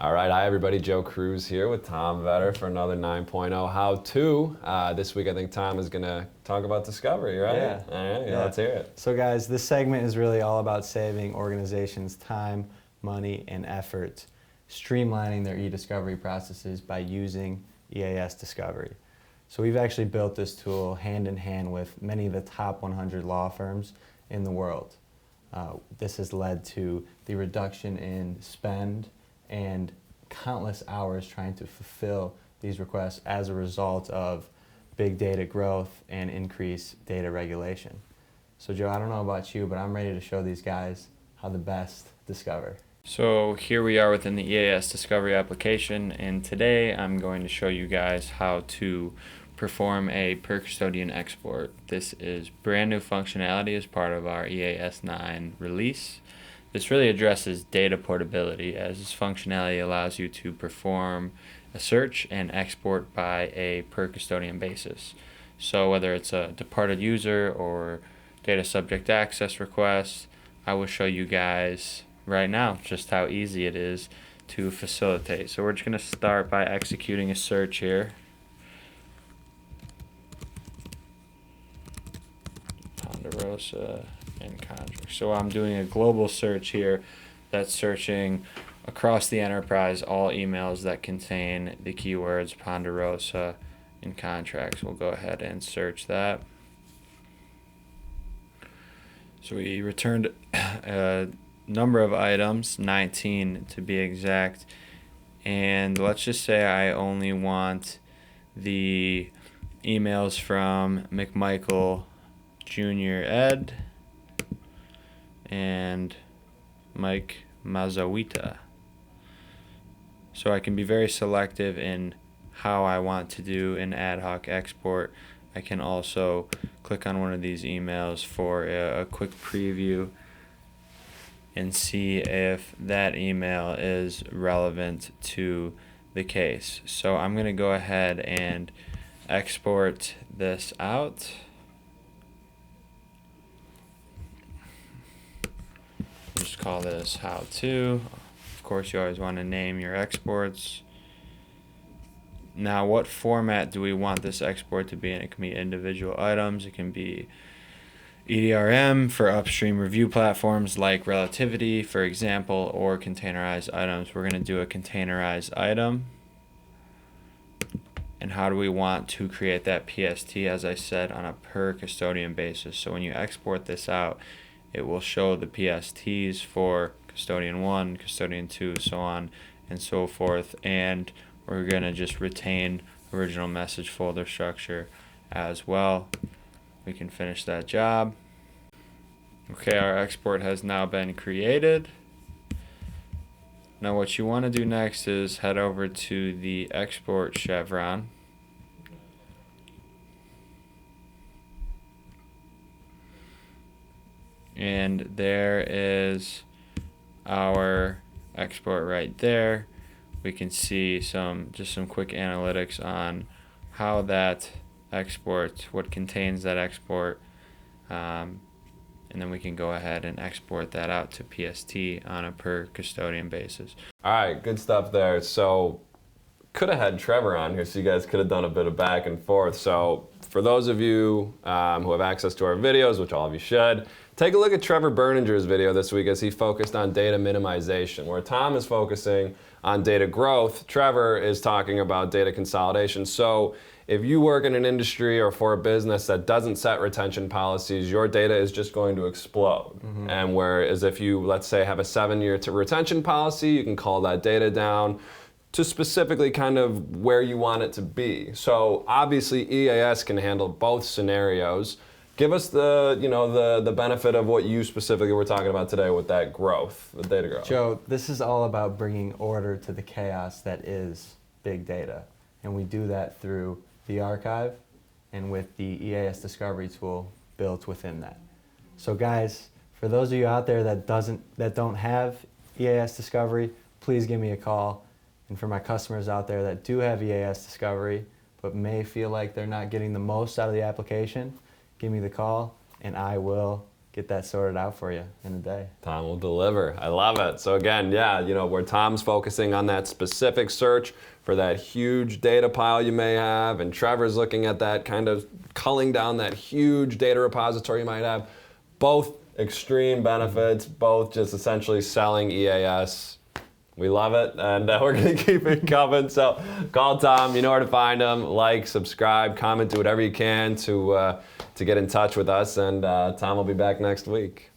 All right, hi everybody, Joe Cruz here with Tom Vetter for another 9.0 how-to. This week I think Tom is gonna talk about discovery, right? Yeah. All right, yeah, let's hear it. So guys, this segment is really all about saving organizations time, money, and effort, streamlining their e-discovery processes by using EAS Discovery. So we've actually built this tool hand in hand with many of the top 100 law firms in the world. This has led to the reduction in spend and countless hours trying to fulfill these requests as a result of big data growth and increased data regulation. So Joe, I don't know about you, but I'm ready to show these guys how the best discover. So here we are within the EAS Discovery application, and today I'm going to show you guys how to perform a per custodian export. This is brand new functionality as part of our EAS 9 release. This really addresses data portability, as this functionality allows you to perform a search and export by a per custodian basis. So whether it's a departed user or data subject access request, I will show you guys right now just how easy it is to facilitate. So we're just going to start by executing a search here. Ponderosa and contract. So I'm doing a global search here that's searching across the enterprise all emails that contain the keywords Ponderosa and contracts. We'll go ahead and search that. So we returned a number of items, 19 to be exact, and let's just say I only want the emails from McMichael Jr. Ed and Mike Mazawita. So I can be very selective in how I want to do an ad hoc export. I can also click on one of these emails for a quick preview and see if that email is relevant to the case. So I'm going to go ahead and export this out. Just call this how to. Of course, you always want to name your exports. Now, what format do we want this export to be in? It can be individual items. It can be EDRM for upstream review platforms like Relativity, for example, or containerized items. We're going to do a containerized item. And how do we want to create that PST, as I said, on a per custodian basis? So when you export this out, it will show the PSTs for custodian 1, custodian 2, so on and so forth. And we're going to just retain original message folder structure as well. We can finish that job. Okay, our export has now been created. Now what you want to do next is head over to the export chevron. And there is our export right there. We can see just some quick analytics on how that export, what contains that export, and then we can go ahead and export that out to PST on a per custodian basis. All right, good stuff there. So could have had Trevor on here so you guys could have done a bit of back and forth. So for those of you who have access to our videos, which all of you should, take a look at Trevor Berninger's video this week as he focused on data minimization. Where Tom is focusing on data growth, Trevor is talking about data consolidation. So if you work in an industry or for a business that doesn't set retention policies, your data is just going to explode. And whereas if you, let's say, have a 7-year retention policy, you can call that data down to specifically kind of where you want it to be. So obviously EAS can handle both scenarios. Give us the benefit of what you specifically were talking about today with that growth, the data growth. Joe, this is all about bringing order to the chaos that is big data. And we do that through the archive and with the EAS Discovery tool built within that. So guys, for those of you out there that don't have EAS Discovery, please give me a call. And for my customers out there that do have EAS Discovery but may feel like they're not getting the most out of the application, give me the call and I will get that sorted out for you in a day. Tom will deliver. I love it. So again, yeah, where Tom's focusing on that specific search for that huge data pile you may have, and Trevor's looking at that kind of culling down that huge data repository you might have. Both extreme benefits, both just essentially selling EAS. We love it, and we're going to keep it coming. So call Tom. You know where to find him. Like, subscribe, comment, do whatever you can to get in touch with us. And Tom will be back next week.